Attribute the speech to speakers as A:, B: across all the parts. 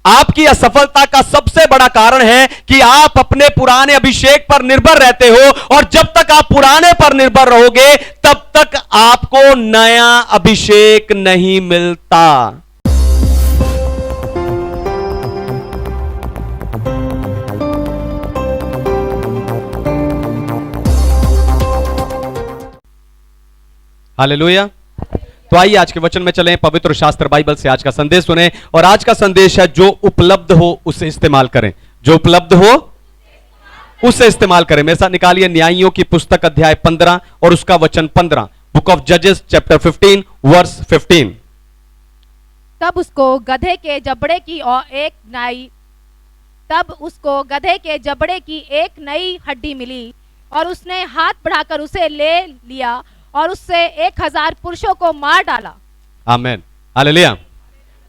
A: आपकी असफलता का सबसे बड़ा कारण है कि आप अपने पुराने अभिषेक पर निर्भर रहते हो, और जब तक आप पुराने पर निर्भर रहोगे तब तक आपको नया अभिषेक नहीं मिलता। हालेलुया। तो आइए आज के वचन में चलें, पवित्र शास्त्र बाइबल से आज का संदेश सुने। और आज का संदेश है, जो उपलब्ध हो उसे इस्तेमाल करें। जो उपलब्ध हो उसे इस्तेमाल करें। मेरे साथ निकालिए न्यायियों की पुस्तक अध्याय 15 और उसका वचन 15। बुक ऑफ जजेस चैप्टर 15 वर्स 15।
B: तब उसको गधे के जबड़े की एक नई हड्डी मिली, और उसने हाथ बढ़ाकर उसे ले लिया और उससे 1000 पुरुषों को मार डाला।
A: आमीन, हालेलुया।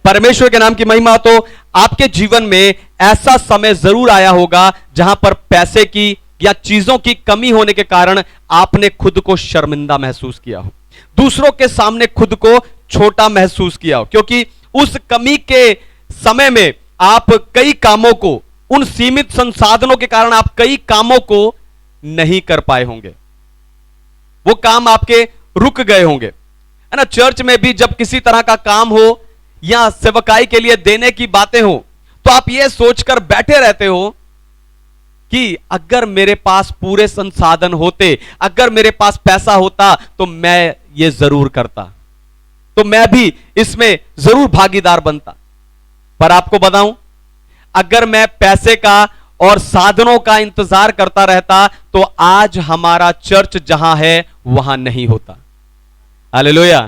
A: परमेश्वर के नाम की महिमा। तो आपके जीवन में ऐसा समय जरूर आया होगा जहां पर पैसे की या चीजों की कमी होने के कारण आपने खुद को शर्मिंदा महसूस किया हो, दूसरों के सामने खुद को छोटा महसूस किया हो, क्योंकि उस कमी के समय में आप कई कामों को, उन सीमित संसाधनों के कारण आप कई कामों को नहीं कर पाए होंगे। वो काम आपके रुक गए होंगे, है ना। चर्च में भी जब किसी तरह का काम हो या सेवकाई के लिए देने की बातें हो, तो आप ये सोचकर बैठे रहते हो कि अगर मेरे पास पूरे संसाधन होते, अगर मेरे पास पैसा होता तो मैं ये जरूर करता, तो मैं भी इसमें जरूर भागीदार बनता। पर आपको बताऊं, अगर मैं पैसे का और साधनों का इंतजार करता रहता तो आज हमारा चर्च जहां है वहां नहीं होता। हालेलुया।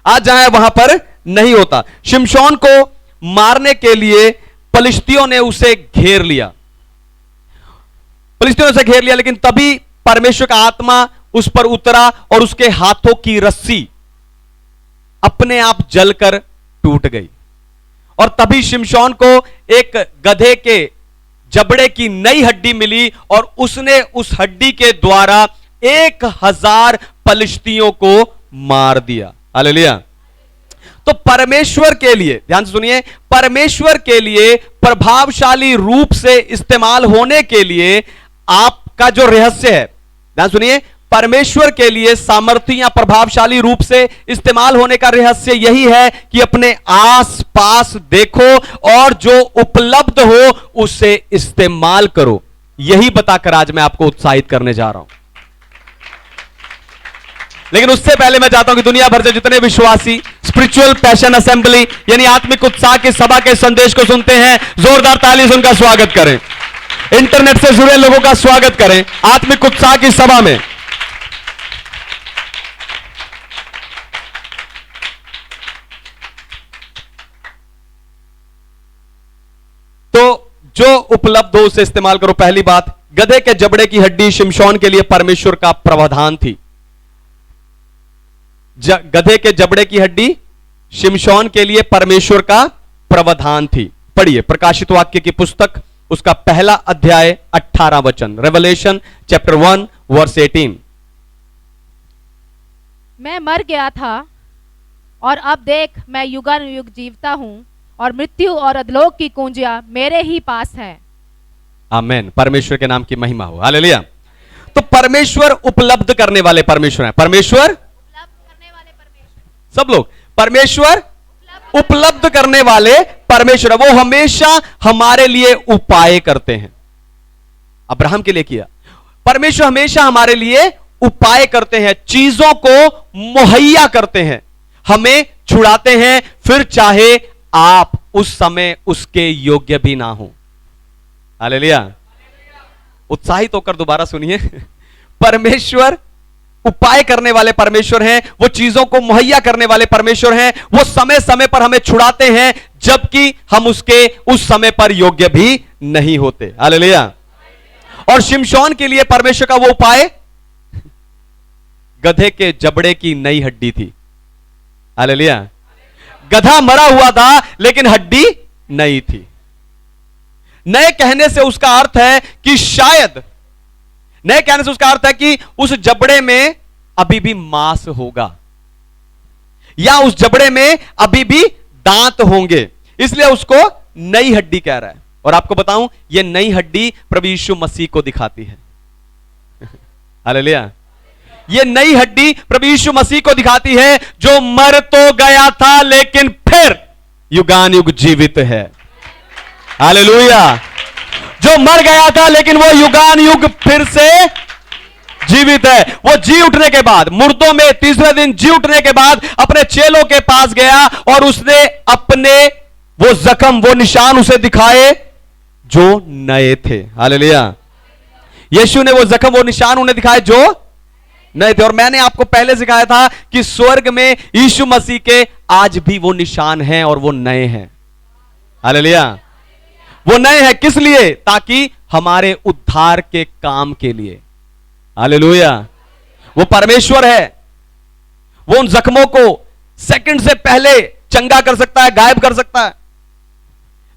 A: आज जहां है वहां पर नहीं होता। शिमशोन को मारने के लिए पलिश्तियों ने उसे घेर लिया, लेकिन तभी परमेश्वर का आत्मा उस पर उतरा और उसके हाथों की रस्सी अपने आप जलकर टूट गई, और तभी शिमशोन को एक गधे के जबड़े की नई हड्डी मिली, और उसने उस हड्डी के द्वारा 1000 पलिश्तियों को मार दिया। हालेलुया। तो परमेश्वर के लिए, ध्यान से सुनिए, परमेश्वर के लिए प्रभावशाली रूप से इस्तेमाल होने के लिए आपका जो रहस्य है, ध्यान सुनिए, परमेश्वर के लिए सामर्थ्य या प्रभावशाली रूप से इस्तेमाल होने का रहस्य यही है कि अपने आसपास देखो और जो उपलब्ध हो उसे इस्तेमाल करो। यही बताकर आज मैं आपको उत्साहित करने जा रहा हूं। लेकिन उससे पहले मैं चाहता हूं कि दुनिया भर से जितने विश्वासी स्पिरिचुअल पैशन असेंबली यानी आत्मिक उत्साह की सभा के संदेश को सुनते हैं, जोरदार ताली से उनका स्वागत करें। इंटरनेट से जुड़े लोगों का स्वागत करें आत्मिक उत्साह की सभा में। तो जो उपलब्ध हो उसे इस्तेमाल करो। पहली बात, गधे के जबड़े की हड्डी शिमशोन के लिए परमेश्वर का प्रावधान थी। गधे के जबड़े की हड्डी शिमशोन के लिए परमेश्वर का प्रावधान थी। पढ़िए प्रकाशित वाक्य की पुस्तक, उसका पहला अध्याय 18 वचन, रेवलेशन चैप्टर 1 वर्स 18।
B: मैं मर गया था और अब देख मैं युगानुयुग जीवता हूं, और मृत्यु और अधलोक की कुंजियां मेरे ही पास है।
A: आमीन। परमेश्वर के नाम की महिमा हो। हालेलुया। तो परमेश्वर उपलब्ध करने वाले परमेश्वर हैं। परमेश्वर उपलब्ध करने वाले परमेश्वर, सब लोग, परमेश्वर उपलब्ध करने वाले परमेश्वर, वो हमेशा हमारे लिए उपाय करते हैं। अब्राहम के लिए किया, परमेश्वर हमेशा हमारे लिए उपाय करते हैं, चीजों को मुहैया करते हैं, हमें छुड़ाते हैं, फिर चाहे आप उस समय उसके योग्य भी ना हो। हालेलुया। उत्साहित होकर दोबारा सुनिए, परमेश्वर उपाय करने वाले परमेश्वर हैं, वो चीजों को मुहैया करने वाले परमेश्वर हैं, वो समय समय पर हमें छुड़ाते हैं जबकि हम उसके उस समय पर योग्य भी नहीं होते। हालेलुया। और शिमशोन के लिए परमेश्वर का वो उपाय गधे के जबड़े की नई हड्डी थी। हालेलुया। गधा मरा हुआ था लेकिन हड्डी नई थी। नए कहने से उसका अर्थ है कि शायद, नए कहने से उसका अर्थ है कि उस जबड़े में अभी भी मांस होगा या उस जबड़े में अभी भी दांत होंगे, इसलिए उसको नई हड्डी कह रहा है। और आपको बताऊं, यह नई हड्डी प्रभु यीशु मसीह को दिखाती है। हालेलुया। ये नई हड्डी प्रभु यीशु मसीह को दिखाती है, जो मर तो गया था लेकिन फिर युगान युग जीवित है। हालेलुया। जो मर गया था लेकिन वो युगान युग फिर से जीवित है। वो जी उठने के बाद, मुर्दों में तीसरे दिन जी उठने के बाद अपने चेलों के पास गया और उसने अपने वो जख्म, वो निशान उसे दिखाए जो नए थे। हालेलुया। यीशु ने वो जख्म, वो निशान उन्हें दिखाए जो नए थे। और मैंने आपको पहले सिखाया था कि स्वर्ग में यीशु मसीह के आज भी वो निशान हैं और वो नए हैं। हालेलुया। वो नए हैं किस लिए? ताकि हमारे उद्धार के काम के लिए। हालेलुया। वो परमेश्वर है, वो उन जख्मों को सेकंड से पहले चंगा कर सकता है, गायब कर सकता है,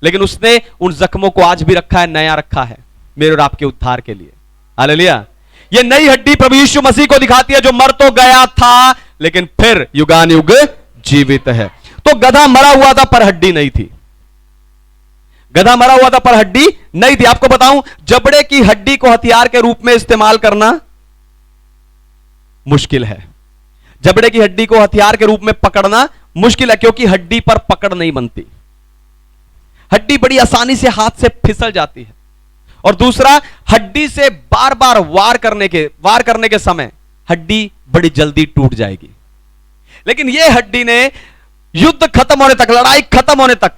A: लेकिन उसने उन जख्मों को आज भी रखा है, नया रखा है मेरे और आपके उद्धार के लिए। हालेलुया। ये नई हड्डी प्रभु यीशु मसीह को दिखाती है, जो मर तो गया था लेकिन फिर युगान युग जीवित है। तो गधा मरा हुआ था पर हड्डी नहीं थी। गधा मरा हुआ था पर हड्डी नहीं थी। आपको बताऊं, जबड़े की हड्डी को हथियार के रूप में इस्तेमाल करना मुश्किल है। जबड़े की हड्डी को हथियार के रूप में पकड़ना मुश्किल है, क्योंकि हड्डी पर पकड़ नहीं बनती। हड्डी बड़ी आसानी से हाथ से फिसल जाती है। और दूसरा, हड्डी से बार बार वार करने के समय हड्डी बड़ी जल्दी टूट जाएगी। लेकिन यह हड्डी ने युद्ध खत्म होने तक, लड़ाई खत्म होने तक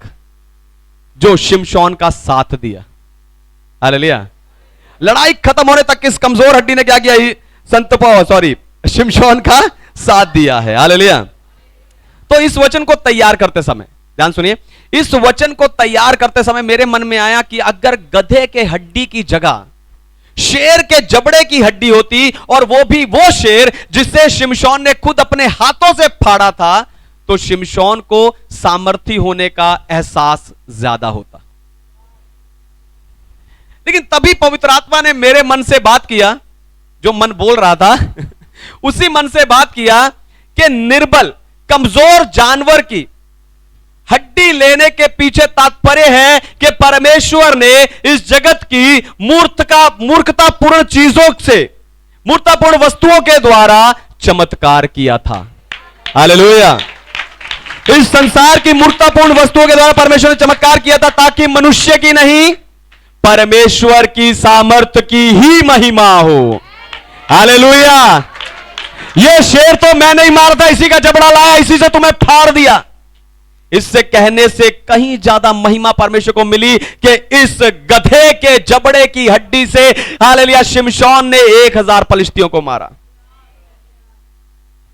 A: जो शिमशोन का साथ दिया। हालेलुया। लड़ाई खत्म होने तक इस कमजोर हड्डी ने क्या किया? शिमशोन का साथ दिया है। हालेलुया। तो इस वचन को तैयार करते समय, ध्यान सुनिए, इस वचन को तैयार करते समय मेरे मन में आया कि अगर गधे के हड्डी की जगह शेर के जबड़े की हड्डी होती, और वो भी वो शेर जिसे शिमशोन ने खुद अपने हाथों से फाड़ा था, तो शिमशोन को सामर्थी होने का एहसास ज्यादा होता। लेकिन तभी पवित्र आत्मा ने मेरे मन से बात किया, जो मन बोल रहा था उसी मन से बात किया कि निर्बल कमजोर जानवर की हड्डी लेने के पीछे तात्पर्य है कि परमेश्वर ने इस जगत की मूर्खतापूर्ण चीजों से, मूर्खतापूर्ण वस्तुओं के द्वारा चमत्कार किया था। हालेलुया। इस संसार की मूर्खतापूर्ण वस्तुओं के द्वारा परमेश्वर ने चमत्कार किया था, ताकि मनुष्य की नहीं, परमेश्वर की सामर्थ्य की ही महिमा हो। हालेलुया। यह शेर तो मैं नहीं मारा था, इसी का जबड़ा लाया, इसी से तुम्हें फाड़ दिया। इससे कहने से कहीं ज्यादा महिमा परमेश्वर को मिली कि इस गधे के जबड़े की हड्डी से, हालेलुया, शिमशोन ने 1000 पलिश्तियों को मारा।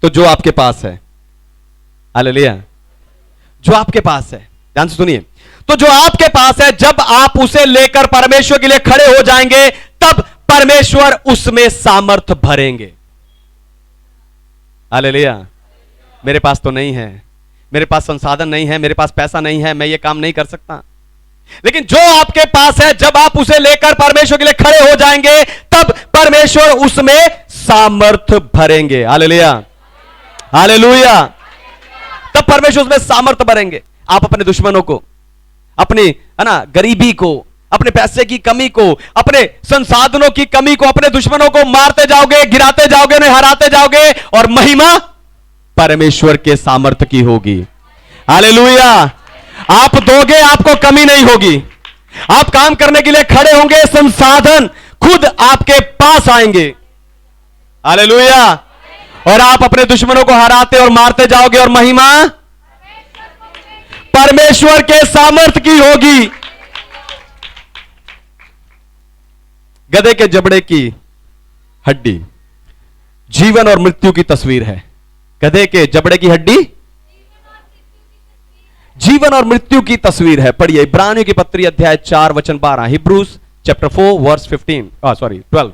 A: तो जो आपके पास है, हालेलुया, जो आपके पास है, ध्यान से सुनिए, तो जो आपके पास है, जब आप उसे लेकर परमेश्वर के लिए खड़े हो जाएंगे, तब परमेश्वर उसमें सामर्थ भरेंगे। हालेलुया। मेरे पास तो नहीं है, मेरे पास संसाधन नहीं है, मेरे पास पैसा नहीं है, मैं ये काम नहीं कर सकता। लेकिन जो आपके पास है, जब आप उसे लेकर परमेश्वर के लिए खड़े हो जाएंगे, तब परमेश्वर उसमें सामर्थ भरेंगे। हालेलुया। हालेलुया। तब परमेश्वर उसमें सामर्थ भरेंगे। आप अपने दुश्मनों को, अपनी गरीबी को, अपने पैसे की कमी को, अपने संसाधनों की कमी को, अपने दुश्मनों को मारते जाओगे, गिराते जाओगे, उन्हें हराते जाओगे, और महिमा परमेश्वर के सामर्थ्य की होगी। हालेलुया। आप दोगे, आपको कमी नहीं होगी। आप काम करने के लिए खड़े होंगे, संसाधन खुद आपके पास आएंगे। हालेलुया। और आप अपने दुश्मनों को हराते और मारते जाओगे, और महिमा परमेश्वर के सामर्थ्य की होगी। गधे के जबड़े की हड्डी जीवन और मृत्यु की तस्वीर है। गधे के जबड़े की हड्डी जीवन और मृत्यु की तस्वीर है। पढ़िए इब्रानियों की पत्री अध्याय 4 वचन 12, हिब्रूज चैप्टर 4 वर्स 12।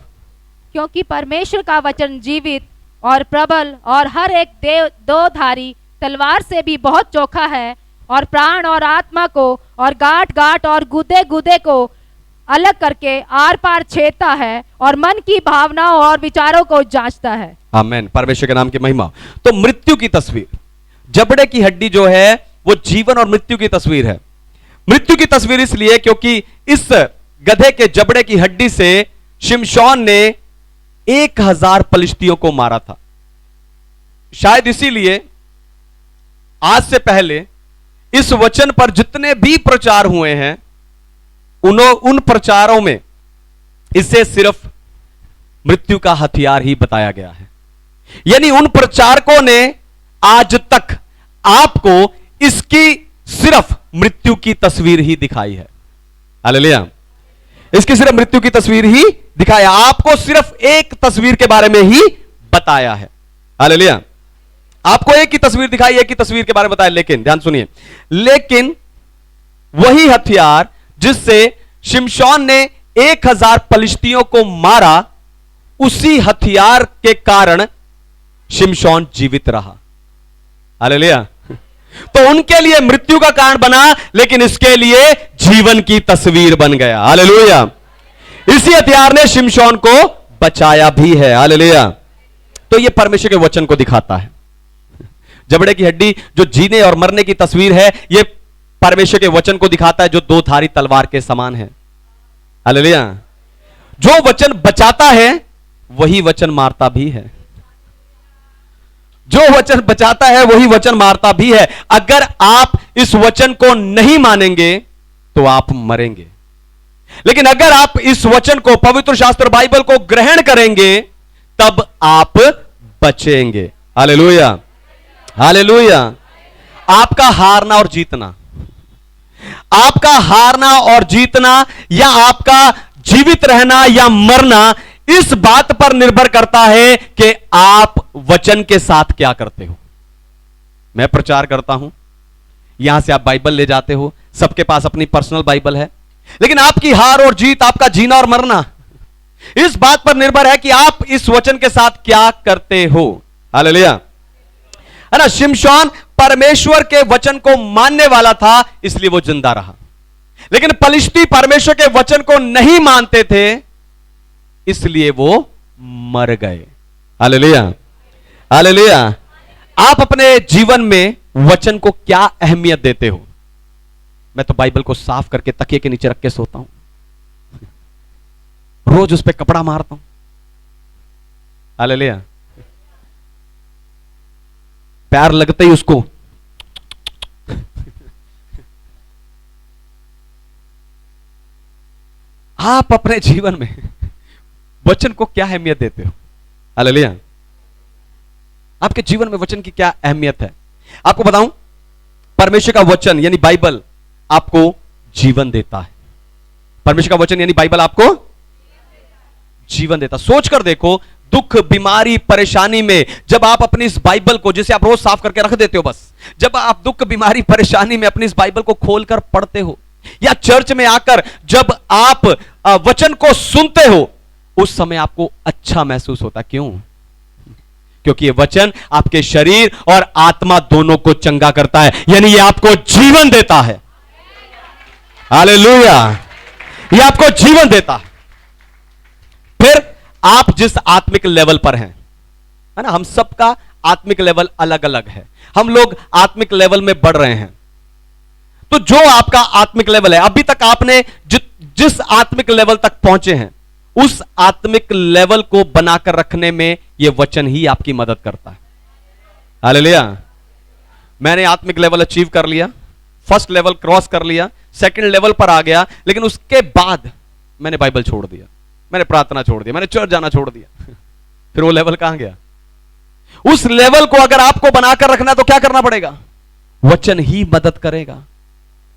B: क्योंकि परमेश्वर का वचन जीवित और प्रबल और हर एक दो धारी तलवार से भी बहुत चोखा है, और प्राण और आत्मा को और गांठ गांठ और गुदे गुदे को अलग करके आर पार छेदता है, और मन की भावनाओं और विचारों को जांचता है।
A: आमीन। परमेश्वर के नाम की महिमा। तो मृत्यु की तस्वीर, जबड़े की हड्डी जो है वो जीवन और मृत्यु की तस्वीर है। मृत्यु की तस्वीर इसलिए क्योंकि इस गधे के जबड़े की हड्डी से शिमशोन ने 1000 पलिश्तियों को मारा था। शायद इसीलिए आज से पहले इस वचन पर जितने भी प्रचार हुए हैं उन प्रचारों में इसे सिर्फ मृत्यु का हथियार ही बताया गया है। यानी उन प्रचारकों ने आज तक आपको इसकी सिर्फ मृत्यु की तस्वीर ही दिखाई है। हालेलुया। इसकी सिर्फ मृत्यु की तस्वीर ही दिखाया, आपको सिर्फ एक तस्वीर के बारे में ही बताया है। हालेलुया। आपको एक ही तस्वीर दिखाई, एक ही तस्वीर के बारे में बताया, लेकिन ध्यान सुनिए, लेकिन वही हथियार जिससे शिमशोन ने 1000 पलिश्तियों को मारा, उसी हथियार के कारण शिमशोन जीवित रहा। हालेलुया। तो उनके लिए मृत्यु का कारण बना, लेकिन इसके लिए जीवन की तस्वीर बन गया। हालेलुया। इसी हथियार ने शिमशोन को बचाया भी है। हालेलुया। तो यह परमेश्वर के वचन को दिखाता है। जबड़े की हड्डी जो जीने और मरने की तस्वीर है, यह परमेश्वर के वचन को दिखाता है जो दो धारी तलवार के समान है। हालेलुया। जो वचन बचाता है वही वचन मारता भी है। जो वचन बचाता है वही वचन मारता भी है। अगर आप इस वचन को नहीं मानेंगे तो आप मरेंगे, लेकिन अगर आप इस वचन को, पवित्र शास्त्र बाइबल को ग्रहण करेंगे, तब आप बचेंगे। हालेलुया। हालेलुया। आपका हारना और जीतना, आपका हारना और जीतना, या आपका जीवित रहना या मरना, इस बात पर निर्भर करता है कि आप वचन के साथ क्या करते हो। मैं प्रचार करता हूं, यहां से आप बाइबल ले जाते हो, सबके पास अपनी पर्सनल बाइबल है, लेकिन आपकी हार और जीत, आपका जीना और मरना इस बात पर निर्भर है कि आप इस वचन के साथ क्या करते हो। हालेलुया। है ना। शिमशोन परमेश्वर के वचन को मानने वाला था, इसलिए वो जिंदा रहा, लेकिन पलिश्ती परमेश्वर के वचन को नहीं मानते थे, इसलिए वो मर गए। हालेलुया। हालेलुया। आप अपने जीवन में वचन को क्या अहमियत देते हो? मैं तो बाइबल को साफ करके तकिए के नीचे रख के सोता हूं, रोज उस पर कपड़ा मारता हूं। हालेलुया। पैर लगते ही उसको आप अपने जीवन में वचन को क्या अहमियत देते हो? हालेलुया। आपके जीवन में वचन की क्या अहमियत है? आपको बताऊं, परमेश्वर का वचन यानी बाइबल आपको जीवन देता है। परमेश्वर का वचन यानी बाइबल आपको जीवन देता। सोचकर देखो, दुख, बीमारी, परेशानी में जब आप अपनी इस बाइबल को, जिसे आप रोज साफ करके रख देते हो, बस जब आप दुख, बीमारी, परेशानी में अपनी इस बाइबल को खोलकर पढ़ते हो, या चर्च में आकर जब आप वचन को सुनते हो, उस समय आपको अच्छा महसूस होता। क्यों? क्योंकि ये वचन आपके शरीर और आत्मा दोनों को चंगा करता है, यानी ये आपको जीवन देता है। हालेलुया। ये आपको जीवन देता है। फिर आप जिस आत्मिक लेवल पर हैं, है ना, हम सबका आत्मिक लेवल अलग अलग है, हम लोग आत्मिक लेवल में बढ़ रहे हैं। तो जो आपका आत्मिक लेवल है, अभी तक आपने जिस आत्मिक लेवल तक पहुंचे हैं, उस आत्मिक लेवल को बनाकर रखने में यह वचन ही आपकी मदद करता है। हालेलुया। मैंने आत्मिक लेवल अचीव कर लिया, फर्स्ट लेवल क्रॉस कर लिया, सेकंड लेवल पर आ गया, लेकिन उसके बाद मैंने बाइबल छोड़ दिया, मैंने प्रार्थना छोड़ दिया, मैंने चर्च जाना छोड़ दिया। फिर वो लेवल कहां गया? उस लेवल को अगर आपको बनाकर रखना तो क्या करना पड़ेगा? वचन ही मदद करेगा।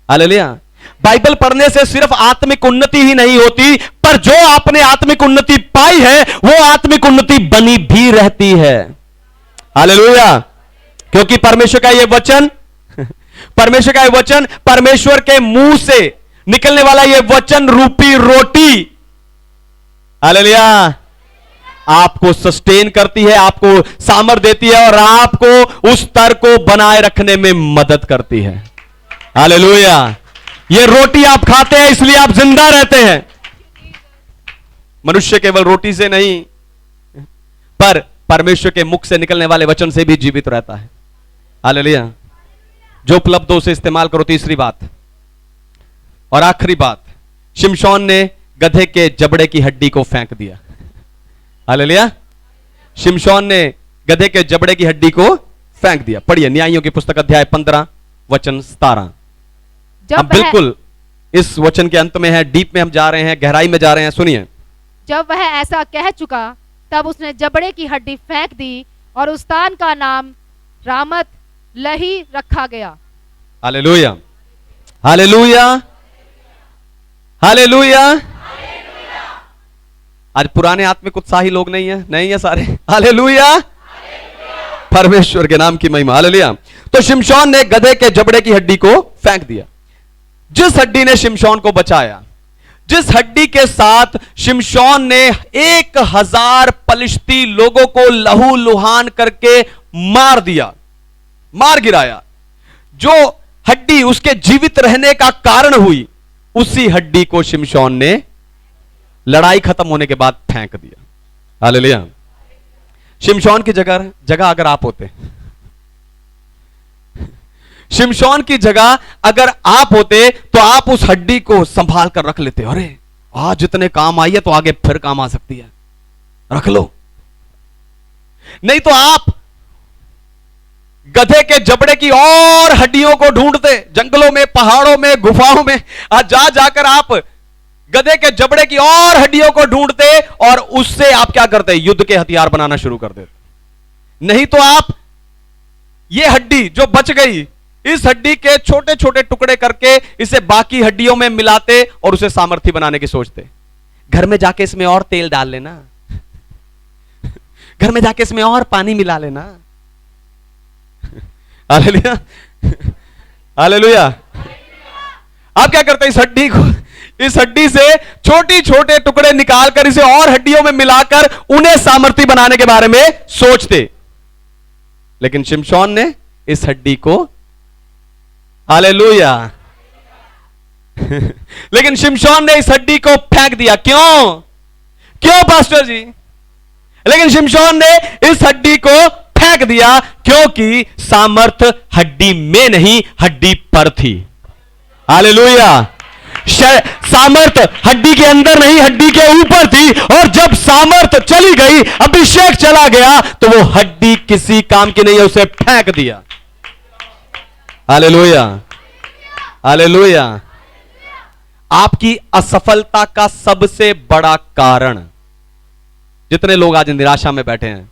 A: हालेलुया। बाइबल पढ़ने से सिर्फ आत्मिक उन्नति ही नहीं होती, पर जो आपने आत्मिक उन्नति पाई है वो आत्मिक उन्नति बनी भी रहती है। हालेलुया। क्योंकि परमेश्वर का यह वचन, परमेश्वर का यह वचन, परमेश्वर के मुंह से निकलने वाला यह वचन रूपी रोटी, हालेलुया, आपको सस्टेन करती है, आपको सामर्थ देती है और आपको उस स्तर को बनाए रखने में मदद करती है। हालेलुया। ये रोटी आप खाते हैं इसलिए आप जिंदा रहते हैं। मनुष्य केवल रोटी से नहीं, पर परमेश्वर के मुख से निकलने वाले वचन से भी जीवित रहता है। हालेलुया। जो उपलब्ध हो उसे इस्तेमाल करो। तीसरी बात, और आखिरी बात, शिमशोन ने गधे के जबड़े की हड्डी को फेंक दिया। हालेलुया। शिमशोन ने गधे के जबड़े की हड्डी को फेंक दिया। पढ़िए न्यायियों की पुस्तक अध्याय 15 वचन 17। अब बिल्कुल इस वचन के अंत में है, डीप में हम जा रहे हैं, गहराई में जा रहे हैं, सुनिए।
B: जब वह ऐसा कह चुका तब उसने जबड़े की हड्डी फेंक दी और उस स्थान का नाम रामत लही रखा गया।
A: Hallelujah, hallelujah, hallelujah. आज पुराने आत्मिक उत्साही लोग नहीं है, नहीं है सारे। हालेलुया, परमेश्वर के नाम की महिमा। हालेलुया। तो शिमशोन ने गधे के जबड़े की हड्डी को फेंक दिया। जिस हड्डी ने शिमशोन को बचाया, जिस हड्डी के साथ शिमशोन ने 1000 पलिश्ती लोगों को लहू लुहान करके मार दिया, मार गिराया, जो हड्डी उसके जीवित रहने का कारण हुई, उसी हड्डी को शिमशोन ने लड़ाई खत्म होने के बाद फेंक दिया। हालेलुया। शिमशोन की जगह अगर आप होते, शिमशोन की जगह अगर आप होते तो आप उस हड्डी को संभाल कर रख लेते। अरे आज जितने काम आई है तो आगे फिर काम आ सकती है, रख लो। नहीं तो आप गधे के जबड़े की और हड्डियों को ढूंढते, जंगलों में, पहाड़ों में, गुफाओं में जा जाकर आप गधे के जबड़े की और हड्डियों को ढूंढते और उससे आप क्या करते, युद्ध के हथियार बनाना शुरू कर देते। नहीं तो आप ये हड्डी जो बच गई, इस हड्डी के छोटे छोटे टुकड़े करके इसे बाकी हड्डियों में मिलाते और उसे सामर्थ्य बनाने की सोचते। घर में जाके इसमें और तेल डाल लेना, घर में जाके इसमें और पानी मिला लेना। Hallelujah, hallelujah. आप क्या करते, इस हड्डी से छोटी छोटे टुकड़े निकालकर इसे और हड्डियों में मिलाकर उन्हें सामर्थ्य बनाने के बारे में सोचते। लेकिन शिमशोन ने इस हड्डी को, हालेलुया, लेकिन शिमशोन ने इस हड्डी को फेंक दिया। क्यों पास्टर जी? लेकिन शिमशोन ने इस हड्डी को फेंक दिया क्योंकि सामर्थ हड्डी में नहीं, हड्डी पर थी। हालेलुया। सामर्थ हड्डी के अंदर नहीं, हड्डी के ऊपर थी। और जब सामर्थ चली गई, अभिषेक चला गया, तो वो हड्डी किसी काम की नहीं है, उसे फेंक दिया। Hallelujah, hallelujah. आपकी असफलता का सबसे बड़ा कारण, जितने लोग आज निराशा में बैठे हैं,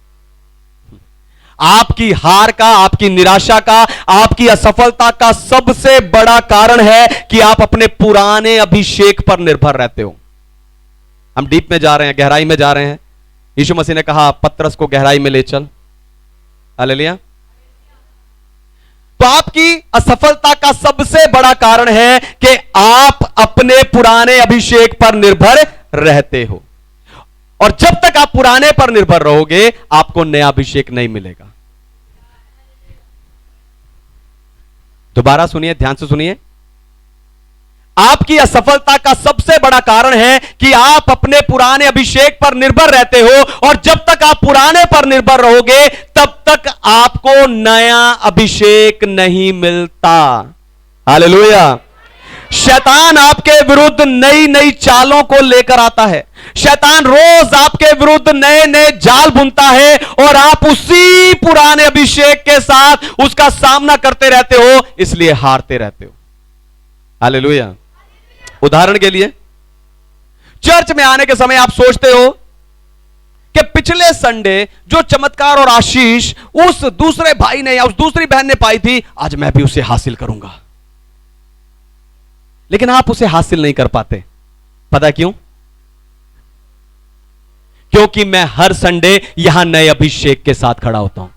A: आपकी हार का, आपकी निराशा का, आपकी असफलता का सबसे बड़ा कारण है कि आप अपने पुराने अभिषेक पर निर्भर रहते हो। हम डीप में जा रहे हैं, गहराई में जा रहे हैं। यीशु मसीह ने कहा पतरस को गहराई में ले चल। हालेलुया। तो आपकी असफलता का सबसे बड़ा कारण है कि आप अपने पुराने अभिषेक पर निर्भर रहते हो। और जब तक आप पुराने पर निर्भर रहोगे, आपको नया अभिषेक नहीं मिलेगा। दोबारा सुनिए, ध्यान से सुनिए। आपकी असफलता का सबसे बड़ा कारण है कि आप अपने पुराने अभिषेक पर निर्भर रहते हो। और जब तक आप पुराने पर निर्भर रहोगे, तब तक आपको नया अभिषेक नहीं मिलता। हालेलुया। शैतान आपके विरुद्ध नई नई चालों को लेकर आता है। शैतान रोज आपके विरुद्ध नए नए जाल बुनता है और आप उसी पुराने अभिषेक के साथ उसका सामना करते रहते हो, इसलिए हारते रहते हो। हालेलुया। उदाहरण के लिए, चर्च में आने के समय आप सोचते हो कि पिछले संडे जो चमत्कार और आशीष उस दूसरे भाई ने या उस दूसरी बहन ने पाई थी, आज मैं भी उसे हासिल करूंगा। लेकिन आप उसे हासिल नहीं कर पाते। पता क्यों? क्योंकि मैं हर संडे यहां नए अभिषेक के साथ खड़ा होता हूं।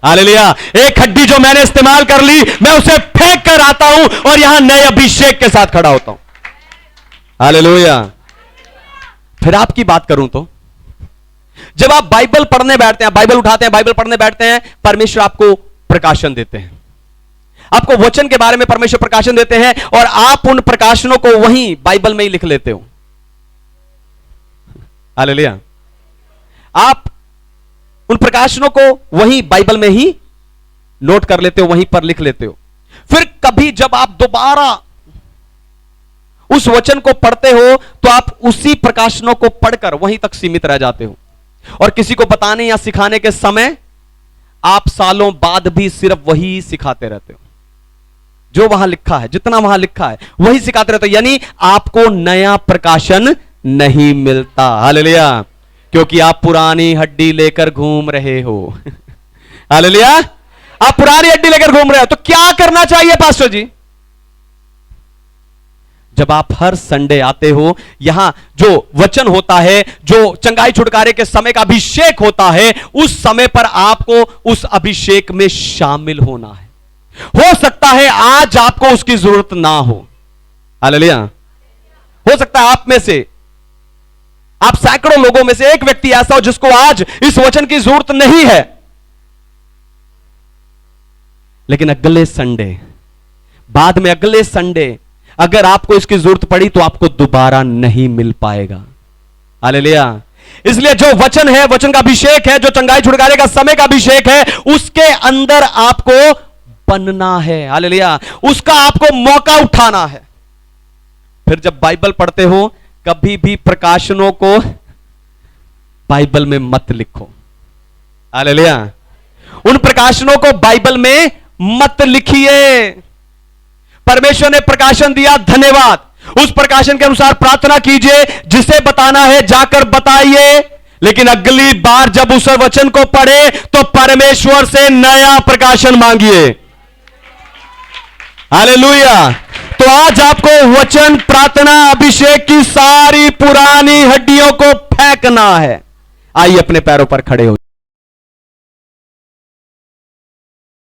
A: हालेलुया। एक हड्डी जो मैंने इस्तेमाल कर ली, मैं उसे फेंक कर आता हूं और यहां नए अभिषेक के साथ खड़ा होता हूं। हालेलुया। फिर आपकी बात करूं तो, जब आप बाइबल पढ़ने बैठते हैं, बाइबल उठाते हैं, बाइबल पढ़ने बैठते हैं, परमेश्वर आपको प्रकाशन देते हैं, आपको वचन के बारे में परमेश्वर प्रकाशन देते हैं और आप उन प्रकाशनों को वहीं बाइबल में ही लिख लेते हो। हालेलुया। आप उन प्रकाशनों को वहीं बाइबल में ही नोट कर लेते हो, वहीं पर लिख लेते हो। फिर कभी जब आप दोबारा उस वचन को पढ़ते हो तो आप उसी प्रकाशनों को पढ़कर वहीं तक सीमित रह जाते हो, और किसी को बताने या सिखाने के समय आप सालों बाद भी सिर्फ वही सिखाते रहते हो, जो वहां लिखा है, जितना वहां लिखा है वही सिखाते रहते हो, यानी आपको नया प्रकाशन नहीं मिलता। हालेलुया, क्योंकि आप पुरानी हड्डी लेकर घूम रहे हो। हालेलुया, आप पुरानी हड्डी लेकर घूम रहे हो। तो क्या करना चाहिए पास्टर जी? जब आप हर संडे आते हो, यहां जो वचन होता है, जो चंगाई छुटकारे के समय का अभिषेक होता है, उस समय पर आपको उस अभिषेक में शामिल होना है। हो सकता है आज आपको उसकी जरूरत ना हो। हालेलुया, हो सकता है आप में से, आप सैकड़ों लोगों में से एक व्यक्ति ऐसा हो जिसको आज इस वचन की जरूरत नहीं है, लेकिन अगले संडे, बाद में अगले संडे अगर आपको इसकी जरूरत पड़ी तो आपको दोबारा नहीं मिल पाएगा। हालेलुया, इसलिए जो वचन है, वचन का अभिषेक है, जो चंगाई छुटकारे का समय का अभिषेक है, उसके अंदर आपको बनना है। हालेलुया, उसका आपको मौका उठाना है। फिर जब बाइबल पढ़ते हो, कभी भी प्रकाशनों को बाइबल में मत लिखो। हालेलुया, उन प्रकाशनों को बाइबल में मत लिखिए। परमेश्वर ने प्रकाशन दिया, धन्यवाद, उस प्रकाशन के अनुसार प्रार्थना कीजिए, जिसे बताना है जाकर बताइए, लेकिन अगली बार जब उस वचन को पढ़े तो परमेश्वर से नया प्रकाशन मांगिए। हालेलुया, तो आज आपको वचन, प्रार्थना, अभिषेक की सारी पुरानी हड्डियों को फेंकना है। आइए अपने पैरों पर खड़े हो।